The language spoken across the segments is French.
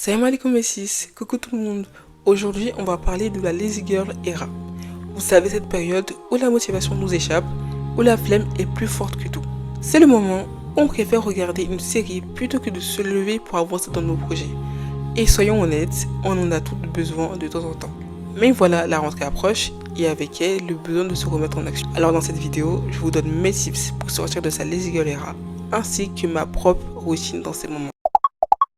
Salam alaikum messis, coucou tout le monde. Aujourd'hui, on va parler de la lazy girl era. Vous savez, cette période où la motivation nous échappe, où la flemme est plus forte que tout. C'est le moment où on préfère regarder une série plutôt que de se lever pour avancer dans nos projets. Et soyons honnêtes, on en a tous besoin de temps en temps. Mais voilà, la rentrée approche et avec elle, le besoin de se remettre en action. Alors dans cette vidéo, je vous donne mes tips pour sortir de sa lazy girl era, ainsi que ma propre routine dans ces moments.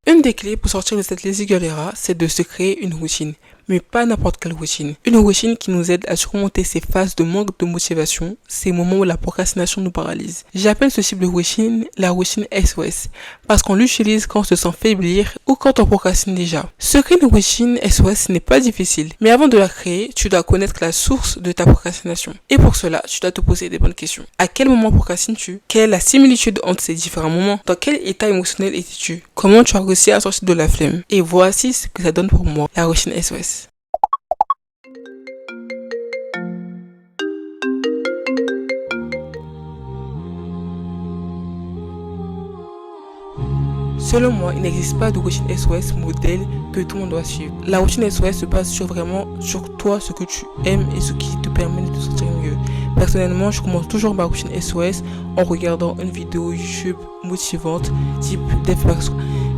Une des clés pour sortir de cette lazy girl era, c'est de se créer une routine. Mais pas n'importe quelle routine. Une routine qui nous aide à surmonter ces phases de manque de motivation, ces moments où la procrastination nous paralyse. J'appelle ce type de routine la routine SOS, parce qu'on l'utilise quand on se sent faiblir ou quand on procrastine déjà. Se créer une routine SOS n'est pas difficile, mais avant de la créer, tu dois connaître la source de ta procrastination. Et pour cela, tu dois te poser des bonnes questions. À quel moment procrastines-tu? Quelle est la similitude entre ces différents moments? Dans quel état émotionnel étais-tu? Comment tu as réussi à sortir de la flemme? Et voici ce que ça donne pour moi, la routine SOS. Selon moi, il n'existe pas de routine SOS modèle que tout le monde doit suivre. La routine SOS se base sur toi, ce que tu aimes et ce qui te permet de te sentir mieux. Personnellement, je commence toujours ma routine SOS en regardant une vidéo YouTube motivante type Dev Perso.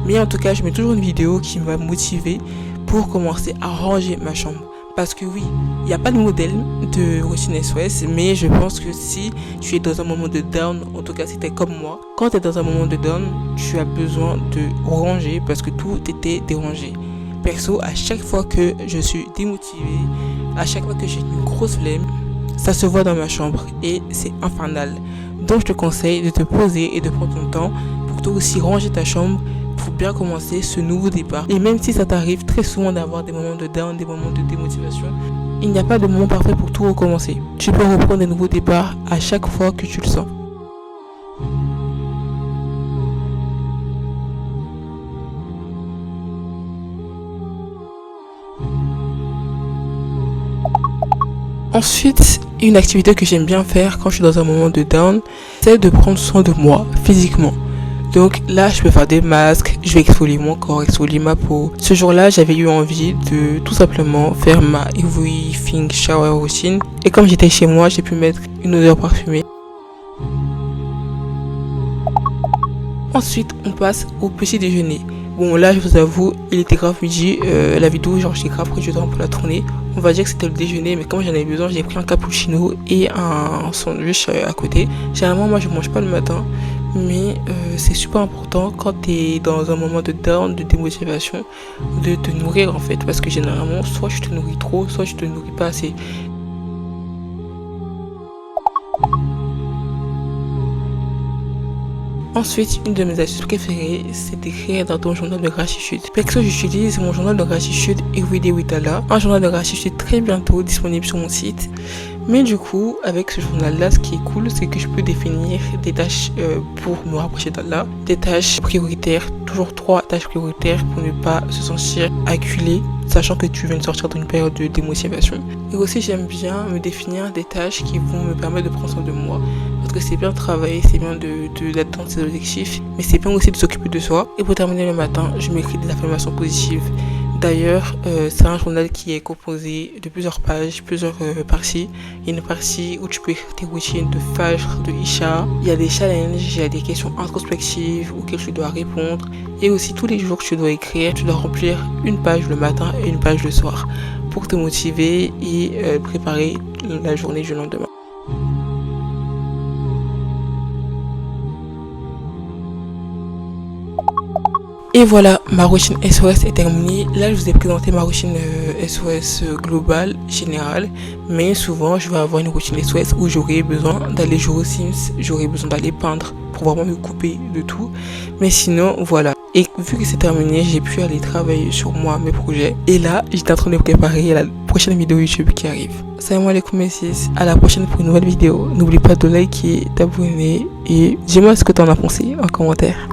Mais en tout cas, je mets toujours une vidéo qui va motiver pour commencer à ranger ma chambre. Parce que oui, il n'y a pas de modèle de routine SOS, mais je pense que si tu es dans un moment de down, en tout cas si tu es comme moi, quand tu es dans un moment de down, tu as besoin de ranger parce que tout était dérangé. Perso, à chaque fois que je suis démotivée, à chaque fois que j'ai une grosse flemme, ça se voit dans ma chambre et c'est infernal. Donc je te conseille de te poser et de prendre ton temps pour toi aussi ranger ta chambre pour bien commencer ce nouveau départ. Et même si ça t'arrive très souvent d'avoir des moments de down, des moments de démotivation, il n'y a pas de moment parfait pour tout recommencer. Tu peux reprendre des nouveaux départs à chaque fois que tu le sens. Ensuite, une activité que j'aime bien faire quand je suis dans un moment de down, c'est de prendre soin de moi physiquement. Donc là, je peux faire des masques, je vais exfolier mon corps, exfolier ma peau. Ce jour-là, j'avais eu envie de tout simplement faire ma Everything Shower routine. Et comme j'étais chez moi, j'ai pu mettre une odeur parfumée. Ensuite, on passe au petit déjeuner. Bon, là, je vous avoue, il était grave midi. La vidéo, j'ai grave pris du temps pour la tourner. On va dire que c'était le déjeuner, mais comme j'en avais besoin, j'ai pris un cappuccino et un sandwich à côté. Généralement, moi, je mange pas le matin. Mais c'est super important quand tu es dans un moment de down, de démotivation, de te nourrir en fait. Parce que généralement, soit je te nourris trop, soit je te nourris pas assez. Ensuite, une de mes astuces préférées, c'est d'écrire dans ton journal de gratitude. Perso, j'utilise mon journal de gratitude Everyday with Allah, un journal de gratitude très bientôt disponible sur mon site. Mais du coup, avec ce journal-là, ce qui est cool, c'est que je peux définir des tâches pour me rapprocher d'Allah, des tâches prioritaires, toujours 3 tâches prioritaires pour ne pas se sentir acculé, sachant que tu viens de sortir d'une période de démotivation. Et aussi, j'aime bien me définir des tâches qui vont me permettre de prendre soin de moi. Parce que c'est bien de travailler, c'est bien d'atteindre ses objectifs, mais c'est bien aussi de s'occuper de soi. Et pour terminer le matin, je m'écris des affirmations positives. D'ailleurs, c'est un journal qui est composé de plusieurs pages, plusieurs parties. Il y a une partie où tu peux écrire tes routines de Fajr, de Isha. Il y a des challenges, il y a des questions introspectives auxquelles tu dois répondre. Et aussi tous les jours que tu dois écrire, tu dois remplir une page le matin et une page le soir pour te motiver et préparer la journée du lendemain. Et voilà, ma routine SOS est terminée. Là, je vous ai présenté ma routine SOS globale, générale. Mais souvent, je vais avoir une routine SOS où j'aurai besoin d'aller jouer aux Sims, j'aurai besoin d'aller peindre pour vraiment me couper de tout. Mais sinon, voilà. Et vu que c'est terminé, j'ai pu aller travailler sur moi, mes projets. Et là, j'étais en train de préparer la prochaine vidéo YouTube qui arrive. Salam alaikum messis, à la prochaine pour une nouvelle vidéo. N'oublie pas de liker, t'abonner et dis-moi ce que t'en as pensé en commentaire.